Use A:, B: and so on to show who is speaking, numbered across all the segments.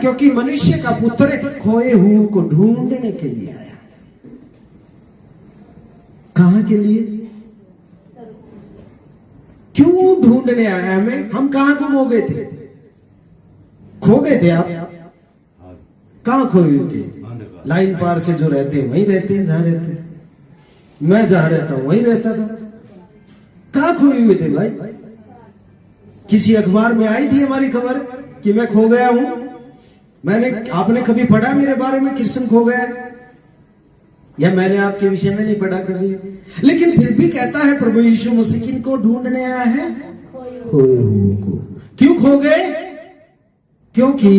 A: क्योंकि मनुष्य का पुत्र खोए हुए को ढूंढने के लिए आया। कहां के लिए? क्यों ढूंढने आया हमें? हम कहां गुम हो गए थे? खो गए थे आप? कहां खोए हुए थे? लाइन पार से जो रहते हैं वहीं रहते हैं जहां रहते हैं। मैं जहां रहता हूं वहीं रहता था। कहां खोए हुए थे भाई? किसी अखबार में आई थी हमारी खबर कि मैं खो गया हूं? आपने कभी पढ़ा मेरे बारे में कृष्ण खो गया? या मैंने आपके विषय में नहीं पढ़ा कभी? लेकिन फिर भी कहता है प्रभु यीशु मसीह किनको ढूंढने आया है? खोए हुए को। क्यों खो गए? क्योंकि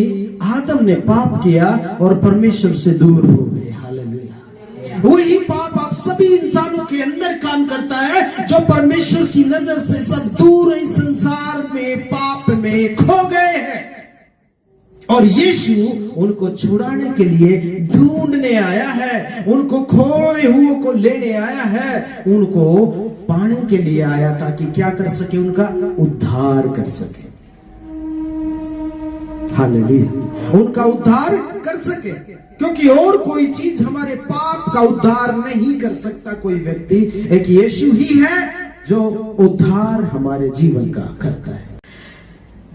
A: आदम ने पाप किया और परमेश्वर से दूर हो गए। हालेलुया। वही पाप आप सभी इंसानों के अंदर काम करता है, जो परमेश्वर की नजर से सब दूर इस संसार में पाप में खो गए हैं। और यीशु उनको छुड़ाने के लिए ढूंढने आया है, उनको खोए हुए को लेने आया है, उनको पाने के लिए आया ताकि क्या कर सके? उनका उद्धार कर सके। हालेलुया। उनका उद्धार कर सके, क्योंकि और कोई चीज हमारे पाप का उद्धार नहीं कर सकता कोई व्यक्ति। एक यीशु ही है जो उद्धार हमारे जीवन का करता है।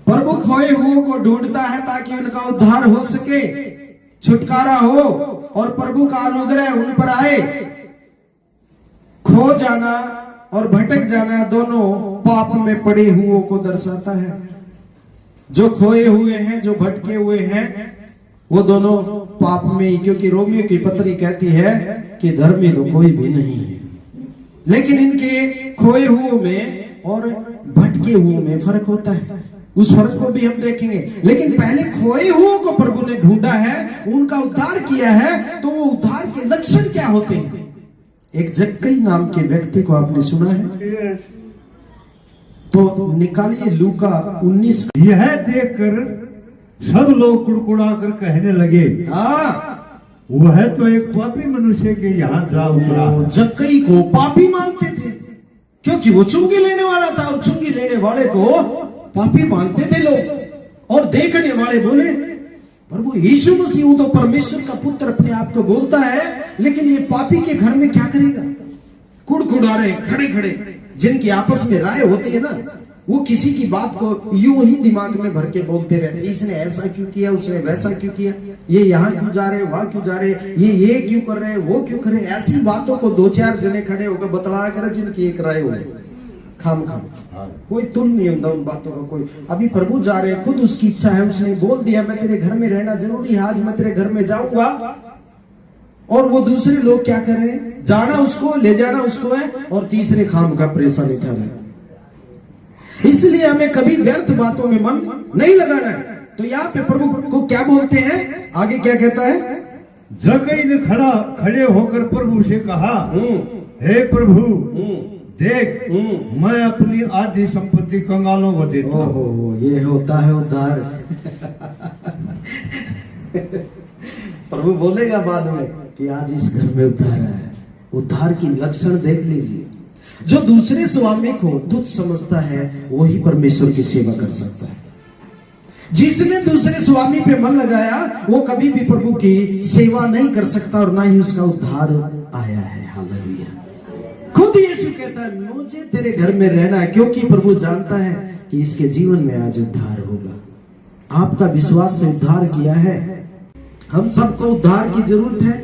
A: प्रभु खोए हुए को ढूंढता है ताकि उनका उद्धार हो सके, छुटकारा हो और प्रभु का अनुग्रह उन पर आए। खो जाना और भटक जाना दोनों पाप में पड़े हुओं को दर्शाता है। जो खोए हुए हैं, जो भटके हुए हैं, वो दोनों पाप में ही, क्योंकि रोमियो की पत्री कहती है कि धर्मी तो कोई भी नहीं है। लेकिन इनके खोए हुओं में और भटके हुओं में फर्क होता है। उस फर्क को भी हम देखेंगे। लेकिन पहले खोए हुओं को प्रभु ने ढूंढा है, उनका उद्धार किया है। तो वो उद्धार के लक्षण क्या होते हैं? एक जक्कई नाम के व्यक्ति को आपने सुना है? तो निकालिए लूका 19।
B: यह देखकर सब लोग कुड़कुड़ा कर कहने लगे, वह तो एक पापी मनुष्य के यहाँ जा उतरा।
A: जक्कई को पापी मानते थे, क्योंकि वो चुंगी लेने वाला था। और चुंगी लेने वाले को पापी मानते थे लोग। और देखने वाले बोले, प्रभु यीशु मसीह तो परमेश्वर का पुत्र अपने आप को बोलता है, लेकिन ये पापी के घर में क्या करेगा? कुड़कुड़ा रहे खड़े खड़े। जिनकी आपस में राय होती है ना, वो किसी की बात को यूं ही दिमाग में भर के बोलते रहते। इसने ऐसा क्यों किया, उसने वैसा क्यों किया, ये यहाँ क्यों जा रहे, वहां क्यों जा रहे, ये क्यों कर रहे, वो क्यों कर रहे। ऐसी बातों को दो चार जने खड़े होकर बतलाया करे, जिनकी एक राय हो। खाम कोई तुल नहीं होता उन बातों का कोई। अभी प्रभु जा रहे हैं, खुद उसकी इच्छा है, उसने बोल दिया मैं तेरे घर में रहना जरूरी है, आज मैं तेरे घर में जाऊंगा। और वो दूसरे लोग क्या कर रहे हैं? जाना उसको, ले जाना उसको है, और तीसरे खाम का परेशान उठा रहे हैं। इसलिए हमें कभी व्यर्थ बातों में मन नहीं लगाना है। तो यहाँ पे प्रभु को क्या बोलते हैं? आगे क्या कहता है?
B: जक्कई ने खड़े होकर प्रभु से कहा, हे प्रभु देख, मैं अपनी आधी संपत्ति कंगालों को देता हूँ।
A: ये होता है उद्धार। प्रभु बोलेगा बाद में कि आज इस घर में उद्धार है। उद्धार की लक्षण देख लीजिए। जो दूसरे स्वामी को तुच्छ समझता है, वही परमेश्वर की सेवा कर सकता है। जिसने दूसरे स्वामी पे मन लगाया, वो कभी भी प्रभु की सेवा नहीं कर सकता और ना ही उसका उद्धार आया है। हालेलुया। खुद यीशु कहता है मुझे तेरे घर में रहना है, क्योंकि प्रभु जानता है कि इसके जीवन में आज उद्धार होगा। आपका विश्वास से उद्धार किया है। हम सबको उद्धार की जरूरत है,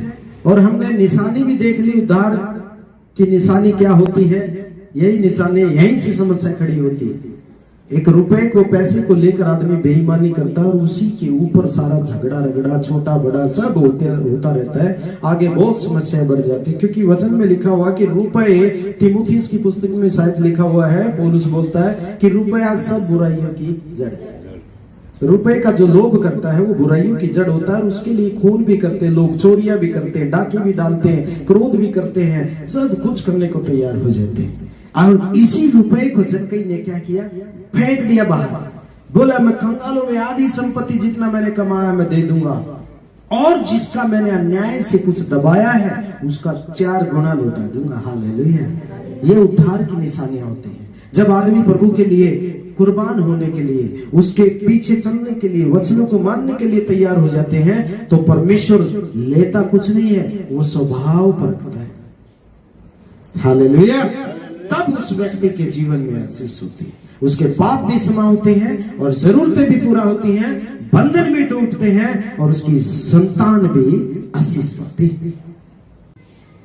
A: और हमने निशानी भी देख ली। उद्धार की निशानी क्या होती है? यही निशानी, यहीं से समस्या खड़ी होती है। एक रुपए को, पैसे को लेकर आदमी बेईमानी करता है, और उसी के ऊपर सारा झगड़ा रगड़ा, छोटा बड़ा सब होता रहता है। आगे बहुत समस्या बढ़ जाती है, क्योंकि वचन में लिखा हुआ कि रुपए, तीमुथियुस की पुस्तक में शायद लिखा हुआ है, पौलुस बोलता है कि रुपया सब बुराइयों की जड़ है। रुपए का जो लोभ करता है वो बुराइयों की जड़ होता है। उसके लिए खून भी करते हैं लोग, चोरियां भी करते हैं, डाके भी डालते हैं, क्रोध भी करते हैं, सब कुछ करने को तैयार हो जाते हैं। और इसी रुपए को जक्कई ने क्या किया? फेंक दिया बाहर। बोला मैं कंगालों में आधी संपत्ति जितना मैंने कमाया मैं दे दूंगा, और जिसका मैंने अन्याय से कुछ दबाया है उसका 4 गुना लौटा दूंगा। हालेलुया। ये उद्धार की निशानियां होती हैं। जब आदमी प्रभु के लिए कुर्बान होने के लिए, उसके पीछे चलने के लिए, वचनों को मानने के लिए तैयार हो जाते हैं, तो परमेश्वर लेता कुछ नहीं है, वो स्वभाव परखता है। हालेलुया। तब उस व्यक्ति के जीवन में आशीष होती है, उसके पाप भी क्षमा होते हैं और जरूरतें भी पूरा होती हैं, बंधन भी टूटते हैं और उसकी संतान भी आशीष पाती है।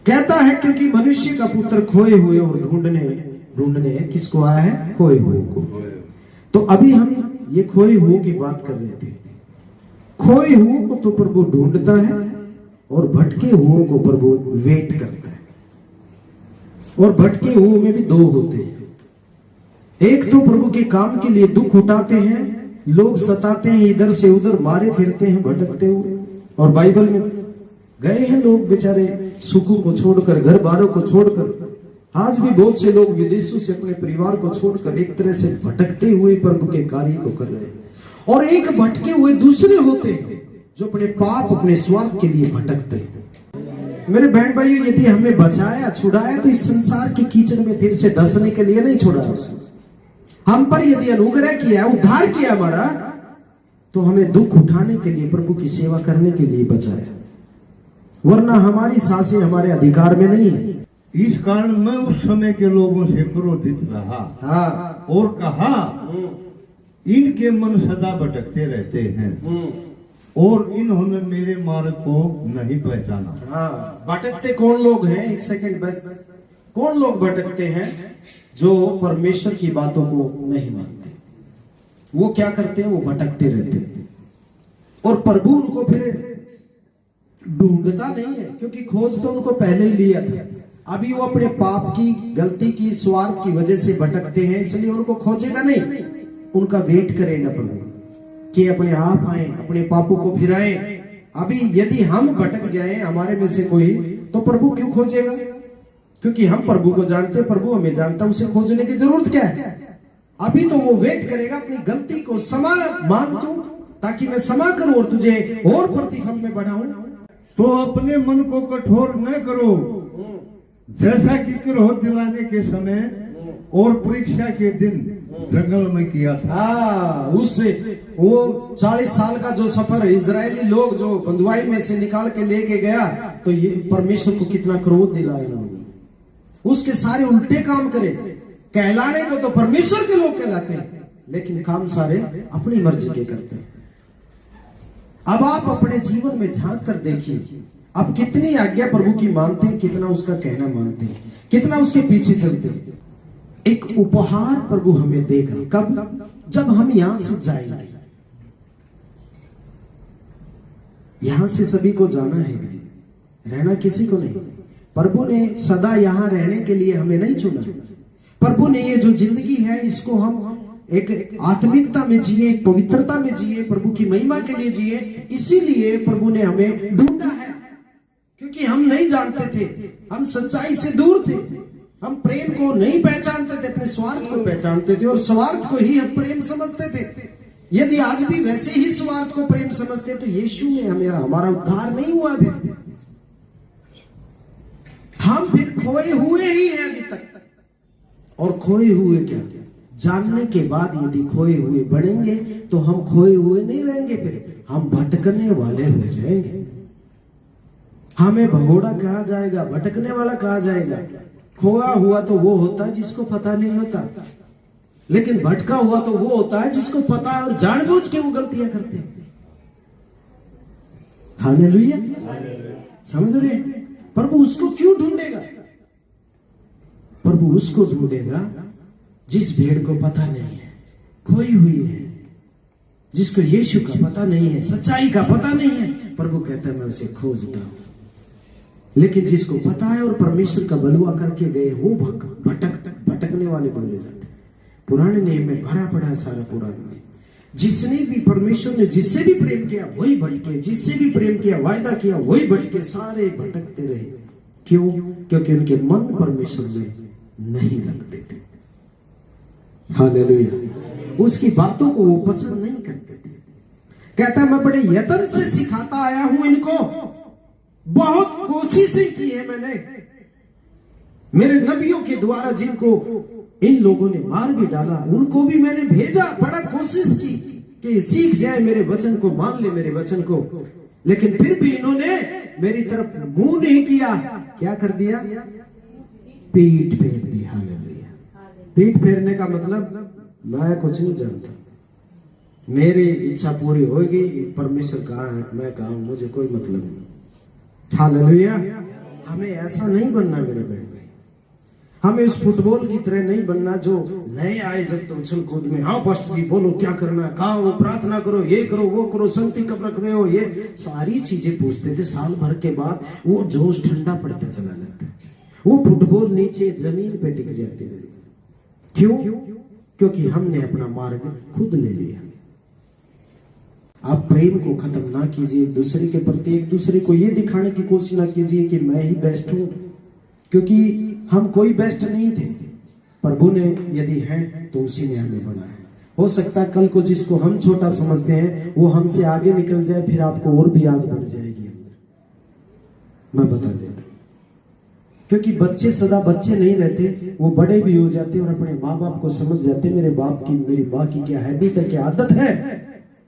A: कहता है क्योंकि मनुष्य का पुत्र खोए हुए और ढूंढने किसको आया है? खोए हुए को। तो अभी हम ये खोए हुए की बात कर रहे थे। खोए हुए को तो प्रभु ढूंढता है और भटके हुए को प्रभु वेट करता है। और भटके हुए में भी दो होते हैं, एक तो प्रभु के काम के लिए दुख उठाते हैं, लोग सताते हैं, इधर से उधर मारे फिरते हैं भटकते हुए। और बाइबल में गए हैं लोग बेचारे सुखों को छोड़कर, घर बारों को छोड़कर। आज भी बहुत से लोग विदेशों से अपने परिवार को छोड़कर एक तरह से भटकते हुए प्रभु के कार्य को कर रहे हैं। और एक भटके हुए दूसरे होते हैं जो अपने पाप, अपने स्वार्थ के लिए भटकते हैं। मेरे बहन भाइयों, यदि हमें बचाया, छुड़ाया, तो इस संसार के कीचड़ में फिर से धंसने के लिए नहीं छोड़ा उसने। हम पर यदि अनुग्रह किया, उद्धार किया हमारा, तो हमें दुख उठाने के लिए, प्रभु की सेवा करने के लिए बचाया, वरना हमारी सांसें हमारे अधिकार में नहीं है।
B: इस कारण मैं उस समय के लोगों से क्रोधित रहा।
A: हाँ।
B: और कहा, इनके मन सदा भटकते रहते हैं और इन्होंने मेरे मार्ग को नहीं पहचाना।
A: हाँ, भटकते कौन लोग हैं? एक सेकंड बस। कौन लोग भटकते हैं? जो परमेश्वर की बातों को नहीं मानते। वो क्या करते हैं? वो भटकते रहते हैं और प्रभु उनको फिर ढूंढता नहीं है, क्योंकि खोज तो उनको पहले ही लिया था। अभी वो अपने पाप की, गलती की, स्वार्थ की वजह से भटकते हैं, इसलिए उनको खोजेगा नहीं, उनका वेट करेगा प्रभु कि अपने आप आए, अपने पापों को फिराएं। अभी यदि हम भटक जाएं, हमारे में से कोई, तो प्रभु क्यों खोजेगा? क्योंकि हम प्रभु को जानते, प्रभु हमें जानता, उसे खोजने की जरूरत क्या है? अभी तो वो वेट करेगा, अपनी गलती को क्षमा मांग तू, ताकि मैं क्षमा करूं और तुझे और प्रतिफल में बढ़ाऊं।
B: तो अपने मन को कठोर न करो, जैसा कि क्रोध दिलाने के समय और परीक्षा के दिन जंगल में किया था।
A: उससे वो 40 साल का जो सफर इजरायली लोग जो बंधुआई में से निकाल के लेके गया, तो ये परमेश्वर को कितना क्रोध दिलाया उन्होंने। उसके सारे उल्टे काम करे। कहलाने को तो परमेश्वर के लोग कहलाते हैं, लेकिन काम सारे अपनी मर्जी के करते हैं। अब आप अपने जीवन में झांक कर देखिए, आप कितनी आज्ञा प्रभु की मानते हैं, कितना उसका कहना मानते हैं, कितना उसके पीछे चलते हैं। एक उपहार प्रभु हमें देगा। कब? जब हम यहां से जाएंगे। यहां से सभी को जाना है, रहना किसी को नहीं। प्रभु ने सदा यहां रहने के लिए हमें नहीं चुना। प्रभु ने ये जो जिंदगी है, इसको हम एक आत्मिकता में जिए, पवित्रता में जिए, प्रभु की महिमा के लिए जिए। इसीलिए प्रभु ने हमें ढूंढा है, क्योंकि हम नहीं जानते थे, हम सच्चाई से दूर थे, हम प्रेम को नहीं पहचानते थे, अपने स्वार्थ को पहचानते थे और स्वार्थ को ही हम प्रेम समझते थे। यदि आज भी वैसे ही स्वार्थ को प्रेम समझते, तो यीशु में हमारा उद्धार नहीं हुआ। फिर हम फिर खोए हुए ही हैं अभी तक। और खोए हुए क्या? जानने के बाद यदि खोए हुए बढ़ेंगे, तो हम खोए हुए नहीं रहेंगे, फिर हम भटकने वाले हो जाएंगे। हमें भगोड़ा कहा जाएगा, भटकने वाला कहा जाएगा। खोया हुआ तो वो होता है जिसको पता नहीं होता, लेकिन भटका हुआ तो वो होता है जिसको पता है और जानबूझ के वो गलतियां करते हैं। हालेलुया। समझ रहे? प्रभु उसको क्यों ढूंढेगा? प्रभु उसको ढूंढेगा जिस भेड़ को पता नहीं है, खोई हुई है, जिसको यीशु का पता नहीं है, सच्चाई का पता नहीं है। प्रभु कहता है मैं उसे खोजता हूं। लेकिन जिसको पता है और परमेश्वर का बलुआ करके गए, वो भटकने वाले बोले जाते। पुराने नियम में भरा पड़ा है सारा पुराना नियम। जिसने भी, परमेश्वर ने जिससे भी प्रेम किया वही भटके, जिससे भी प्रेम किया, वायदा किया वही भटके, सारे भटकते रहे। क्यों? क्योंकि उनके मन परमेश्वर में नहीं लगते थे। हालेलुया। उसकी बातों को वो पसंद नहीं करते थे। कहता मैं बड़े यत्न से सिखाता आया हूं इनको, बहुत कोशिशें की है मैंने, मेरे नबियों के द्वारा जिनको इन लोगों ने मार भी डाला, उनको भी मैंने भेजा, बड़ा कोशिश की कि सीख जाए मेरे वचन को, मान ले मेरे वचन को, लेकिन फिर भी इन्होंने मेरी तरफ मुंह नहीं किया। क्या कर दिया? पीठ फेर दी। हालेलुया। पीठ फेरने का मतलब मैं कुछ नहीं जानता, मेरी इच्छा पूरी होगी, परमेश्वर कहाँ है, मैं कहाँ हूं, मुझे कोई मतलब नहीं। हालेलुया। हमें ऐसा नहीं बनना मेरे बहन भाई, हमें उस फुटबॉल की तरह नहीं बनना जो नए आए जब तो उछल कूद में, हाँ पास्टर जी बोलो क्या करना है, कहाँ हो, प्रार्थना करो, ये करो वो करो, संगति कब रख रहे हो, ये सारी चीजें पूछते थे। साल भर के बाद वो जोश ठंडा पड़ता चला जाता है, वो फुटबॉल नीचे जमीन पे टिक जाती है। क्यों? क्योंकि हमने अपना मार्ग खुद ले लिया। आप प्रेम को खत्म ना कीजिए, दूसरे के प्रति एक दूसरे को ये दिखाने की कोशिश ना कीजिए कि मैं ही बेस्ट हूं, क्योंकि हम कोई बेस्ट नहीं थे। प्रभु ने यदि है तो उसी ने हमें बनाया। हो सकता है कल को जिसको हम छोटा समझते हैं वो हमसे आगे निकल जाए, फिर आपको और भी आगे बढ़ जाएगी अंदर, मैं बता देता। क्योंकि बच्चे सदा बच्चे नहीं रहते, वो बड़े भी हो जाते और अपने माँ बाप को समझ जाते, मेरे बाप की मेरी माँ की क्या हैबिट है, क्या आदत है,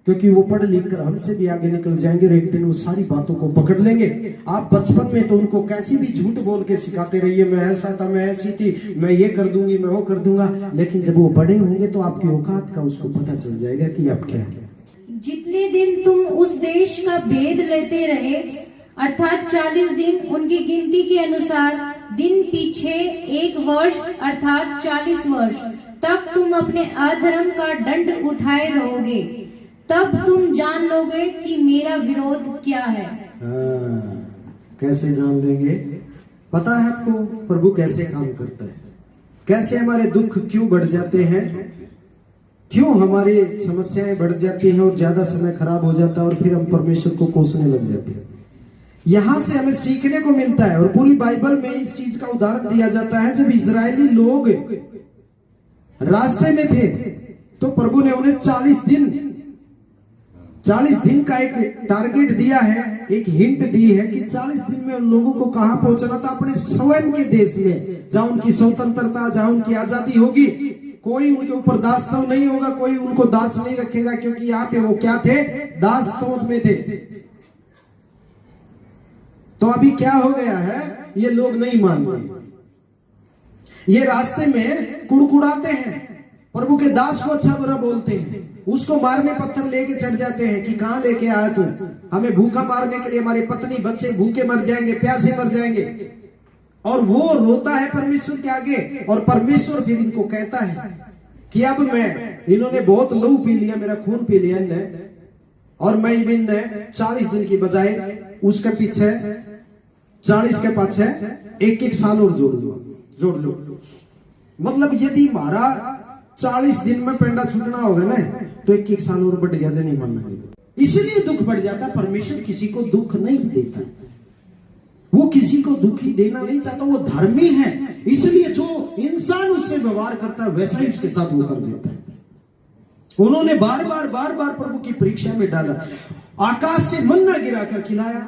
A: क्योंकि वो पढ़ लिख कर हमसे भी आगे निकल जाएंगे और एक दिन वो सारी बातों को पकड़ लेंगे। आप बचपन में तो उनको कैसी भी झूठ बोल के सिखाते रहिए, मैं ऐसा था, मैं ऐसी थी, मैं ये कर दूंगी, मैं वो कर दूंगा, लेकिन जब वो बड़े होंगे तो आपकी औकात का उसको पता चल जाएगा कि आप क्या है।
C: जितने दिन तुम उस देश का भेद लेते रहे, अर्थात 40 दिन, उनकी गिनती के अनुसार दिन पीछे 1 वर्ष अर्थात 40 वर्ष तक तुम अपने अधर्म का दंड उठाए रहोगे, तब तुम जान लोगे कि मेरा विरोध क्या है।
A: कैसे जान लेंगे? पता है आपको प्रभु कैसे काम करता है, कैसे हमारे दुख क्यों बढ़ जाते हैं, क्यों हमारी समस्याएं बढ़ जाती हैं और ज्यादा समय खराब हो जाता है और फिर हम परमेश्वर को कोसने लग जाते हैं। यहां से हमें सीखने को मिलता है और पूरी बाइबल में इस चीज का उदाहरण दिया जाता है। जब इजरायली लोग रास्ते में थे तो प्रभु ने उन्हें 40 दिन का एक टारगेट दिया है, एक हिंट दी है कि 40 दिन में उन लोगों को कहां पहुंचना था, अपने स्वयं के देश में, जहां उनकी स्वतंत्रता, जहां उनकी आजादी होगी। कोई उनके ऊपर दास तो नहीं होगा, कोई उनको दास नहीं रखेगा, क्योंकि यहाँ पे वो क्या थे? दास तोड़ में थे। तो अभी क्या हो गया है, ये लोग नहीं मान रहे, ये रास्ते में कुड़कुड़ाते हैं, प्रभु के दास को अच्छा बुरा बोलते हैं, उसको मारने पत्थर लेके चढ़ जाते हैं कि कहां लेके आया तू, हमें भूखा मारने के लिए, हमारे पत्नी बच्चे भूखे मर जाएंगे, प्यासे मर जाएंगे। और वो रोता है परमेश्वर के आगे, और परमेश्वर फिर इनको कहता है कि अब इन्होंने बहुत लहू पी लिया, मेरा खून पी लिया इन्हें, और मैं इन्हें 40 दिन की बजाय उसके पीछे 40 के पीछे 1-1 साल और जोड़ लो। मतलब यदि हमारा 40 दिन में पेंडा छूटना होगा ना, तो 1-1 साल और बढ़ गया, नहीं मानना चाहिए। इसलिए दुख बढ़ जाता। परमेश्वर किसी को दुख नहीं देता, वो किसी को दुखी देना नहीं चाहता, वो धर्मी है। इसलिए जो इंसान उससे व्यवहार करता है वैसा ही उसके साथ वो कर देता है। उन्होंने बार बार प्रभु की परीक्षा में डाला। आकाश से मन्ना गिरा कर खिलाया,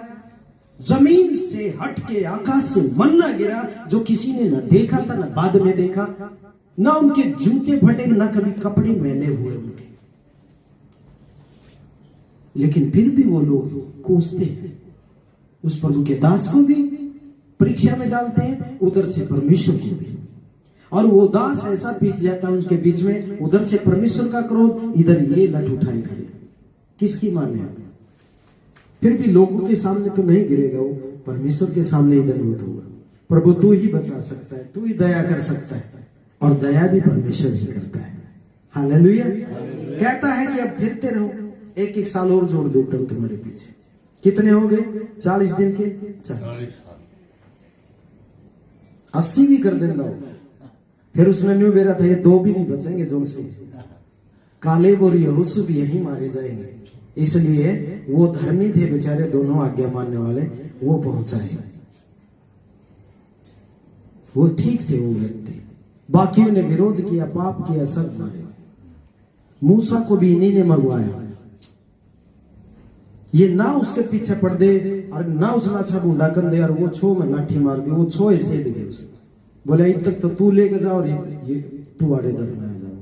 A: जमीन से हट के आकाश से मन्ना गिरा जो किसी ने न देखा था, न बाद में देखा, ना उनके जूते फटे, ना कभी कपड़े मैले हुए उनके, लेकिन फिर भी वो लोग कोसते हैं। उस प्रभु के दास को भी परीक्षा में डालते हैं, उधर से परमेश्वर को भी, और वो दास ऐसा पिस जाता है उनके बीच में, उधर से परमेश्वर का क्रोध, इधर ये लठ उठाए खड़े। किसकी माने? फिर भी लोगों के सामने तो नहीं गिरेगा वो, परमेश्वर के सामने ही दंडवत होगा। प्रभु तू ही बचा सकता है, तू ही दया कर सकता है, और दया भी परमेश्वर ही करता है। हालेलुया। कहता है कि अब फिरते रहो, 1-1 साल और जोड़ देता हूं तुम्हारे पीछे। कितने हो गए? 40 दिन के 40, 80 भी कर देना हो। फिर उसने न्यू बेरा था, ये 2 भी नहीं बचेंगे जो से, कालेब और यहोशू भी यहीं मारे जाएंगे। इसलिए वो धर्मी थे बेचारे, दोनों आज्ञा मानने वाले, वो पहुंचाए, वो ठीक थे वो व्यक्ति। बाकियों ने विरोध किया, पाप किया, सब मारे। मूसा को भी इन्हीं ने मरवाया। ये ना उसके पीछे पड़ दे और ना उसने अच्छा बूढ़ा कर दे, और वो छो में लाठी मार दी, वो छो ऐसे दे उसे, बोले अब तक तो तू लेके जाओ, ये तू आड़े दर में आ जाओ।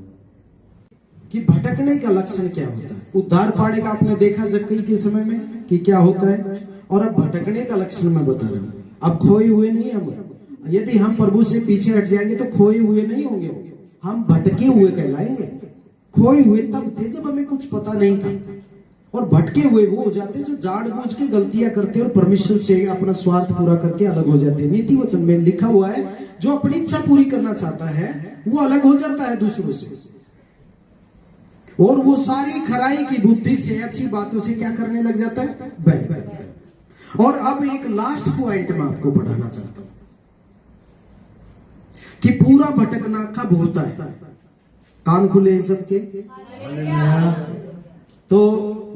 A: कि भटकने का लक्षण क्या होता है? उद्धार पाने का आपने देखा जक्कई के समय में कि क्या होता है, और अब भटकने का लक्षण मैं बता रहा हूं। अब खोए हुए नहीं हम, यदि हम प्रभु से पीछे हट जाएंगे तो खोए हुए नहीं होंगे, हम भटके हुए कहलाएंगे। खोए हुए तब थे जब हमें कुछ पता नहीं था, और भटके हुए वो हो जाते जो जानबूझ के गलतियां करते और परमेश्वर से अपना स्वार्थ पूरा करके अलग हो जाते हैं। नीति वचन में लिखा हुआ है, जो अपनी इच्छा पूरी करना चाहता है वो अलग हो जाता है दूसरों से, और वो सारी खराई की बुद्धि से, अच्छी बातों से क्या करने लग जाता है, बैर। और अब एक लास्ट पॉइंट मैं आपको पढ़ाना चाहता हूं कि पूरा भटकना कब होता है। कान खुले हैं सबके, तो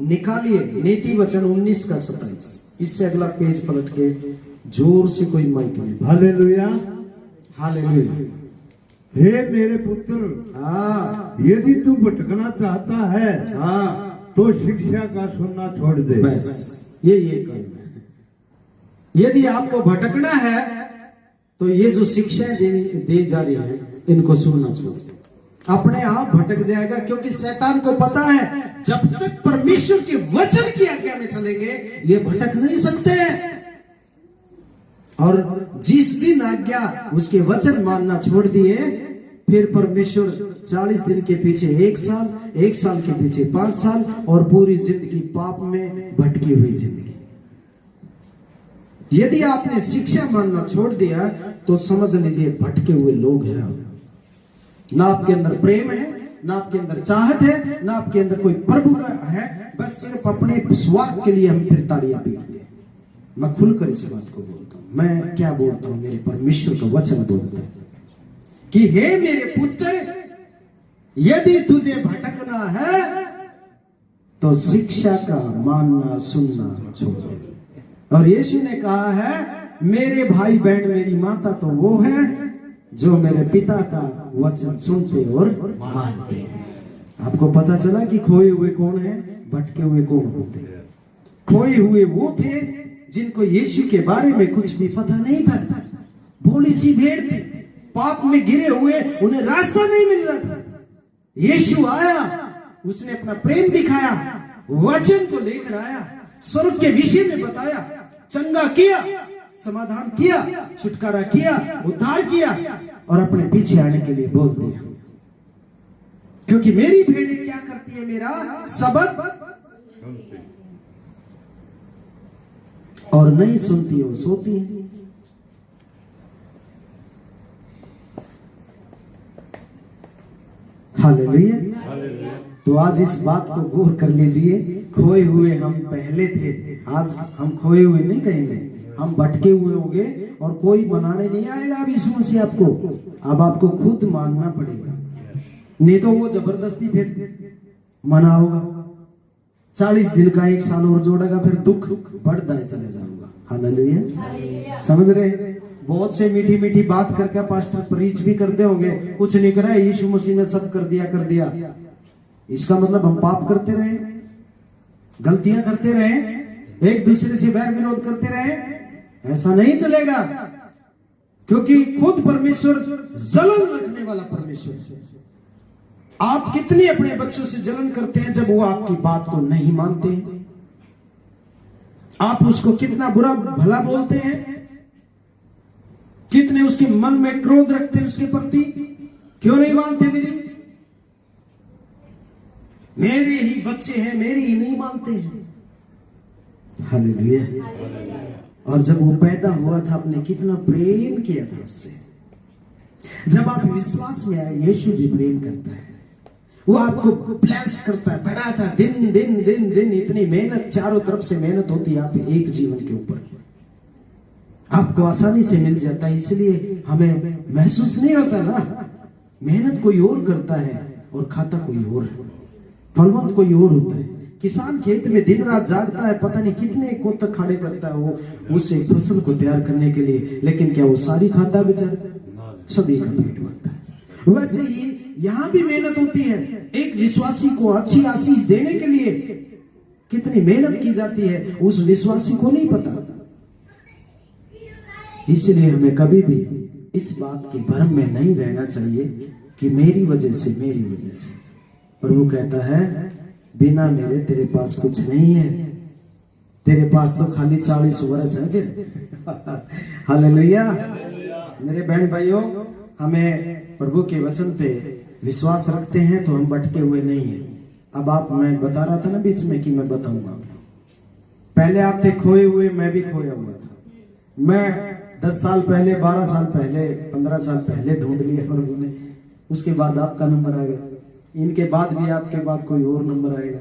A: निकालिए नीति वचन 19 का 27। इससे अगला पेज पलट के जोर से कोई माइक में
B: हालेलुया,
A: हालेलुया।
B: हे मेरे पुत्र, यदि तू भटकना चाहता है तो शिक्षा का सुनना छोड़ दे।
A: बस ये काम है। यदि आपको भटकना है तो ये जो शिक्षाएं दी जा रही है इनको सुनना छोड़ दे। अपने आप भटक जाएगा, क्योंकि शैतान को पता है जब तक परमेश्वर के वचन की आज्ञा में चलेंगे ये भटक नहीं सकते हैं। और जिस दिन आज्ञा उसके वचन मानना छोड़ दिए, फिर परमेश्वर 40 दिन के पीछे 1 साल, 1 साल के पीछे 5 साल, और पूरी जिंदगी पाप में भटकी हुई जिंदगी। यदि आपने शिक्षा मानना छोड़ दिया तो समझ लीजिए भटके हुए लोग हैं। ना आपके अंदर प्रेम है, ना आपके अंदर चाहत है, ना आपके अंदर कोई प्रभु है, बस सिर्फ अपने स्वार्थ के लिए हम फिर ताड़ियां पीटते हैं। मैं खुलकर इस बात को बोलता हूं, मैं क्या बोलता हूं, मेरे परमेश्वर का वचन बोलता है कि हे मेरे पुत्र, यदि तुझे भटकना है तो शिक्षा का मानना सुनना छोड़। और यीशु ने कहा है, मेरे भाई बहन मेरी माता तो वो है जो मेरे पिता का वचन सुनते और मानते हैं। आपको पता चला कि खोए हुए कौन है, भटके हुए कौन होते हैं। खोए हुए वो थे जिनको यीशु के बारे में कुछ भी पता नहीं था। भोली सी भेड़ थी, पाप में गिरे हुए, उन्हें रास्ता नहीं मिल रहा था। यीशु आया, उसने अपना प्रेम दिखाया, वचन को लेकर आया, स्वर्ग के विषय में बताया, चंगा किया, समाधान किया, छुटकारा किया, उद्धार किया, और अपने पीछे आने के लिए बोल दिया। क्योंकि मेरी भेड़ें क्या करती है, मेरा सबद और नहीं सुनती हो, सोती है। हालेलुया। तो आज इस बात को गौर कर लीजिए, खोए हुए हम पहले थे, आज हम खोए हुए नहीं कहेंगे, हम भटके हुए होंगे, और कोई मनाने नहीं आएगा अब यीशु मसीह आपको। अब आपको खुद मानना पड़ेगा, नहीं तो वो जबरदस्ती फिर मना होगा। 40 दिन का 1 साल और जोड़ेगा, फिर दुख बढ़ता है चले जाऊंगा। हालेलुया, समझ रहे? बहुत से मीठी मीठी बात करके पास्टर प्रीच भी करते होंगे, कुछ नहीं करा, यीशु मसीह ने सब कर दिया। इसका मतलब हम पाप करते रहे, गलतियां करते रहे, एक दूसरे से बैर विरोध करते रहे? ऐसा नहीं चलेगा, क्योंकि खुद परमेश्वर जलन रखने वाला परमेश्वर। आप कितने अपने बच्चों से जलन करते हैं जब वो आपकी बात को नहीं मानते हैं? आप उसको कितना बुरा भला बोलते हैं, कितने उसके मन में क्रोध रखते हैं उसके प्रति। क्यों नहीं मानते? मेरे ही बच्चे हैं, मेरी ही नहीं मानते हैं। हालेलुया। और जब वो पैदा हुआ था, आपने कितना प्रेम किया था उससे। जब आप विश्वास में आए, यीशु भी प्रेम करता है, वो आपको ब्लेस करता है, बढ़ाता है, दिन दिन दिन दिन। इतनी मेहनत, चारों तरफ से मेहनत होती है आप एक जीवन के ऊपर, आपको आसानी से मिल जाता है, इसलिए हमें महसूस नहीं होता ना। मेहनत कोई और करता है और खाता कोई और है, फलवंत कोई और होता है। किसान खेत में दिन रात जागता है, पता नहीं कितने कोतक खाड़े करता है वो उसे फसल को तैयार करने के लिए, लेकिन क्या वो सारी खाता बेचारा? सभी का पेट भरता है। वैसे ही यहाँ भी मेहनत होती है। एक विश्वासी को अच्छी आशीष देने के लिए कितनी मेहनत की जाती है, उस विश्वासी को नहीं पता। इसलिए हमें कभी भी इस बात के भ्रम में नहीं रहना चाहिए कि मेरी वजह से प्रभु कहता है बिना मेरे तेरे पास कुछ नहीं है, तेरे पास तो खाली 40 वर्ष है फिर। हालेलुया। मेरे बहन भाइयों, हमें प्रभु के वचन पे विश्वास रखते हैं तो हम भटके हुए नहीं हैं। अब मैं बता रहा था ना बीच में कि मैं बताऊंगा, पहले आप थे खोए हुए, मैं भी खोया हुआ था। मैं 10 साल पहले, 12 साल पहले, 15 साल पहले ढूंढ लिया प्रभु ने, उसके बाद आपका नंबर आ गया, इनके बाद भी आपके बाद कोई और नंबर आएगा।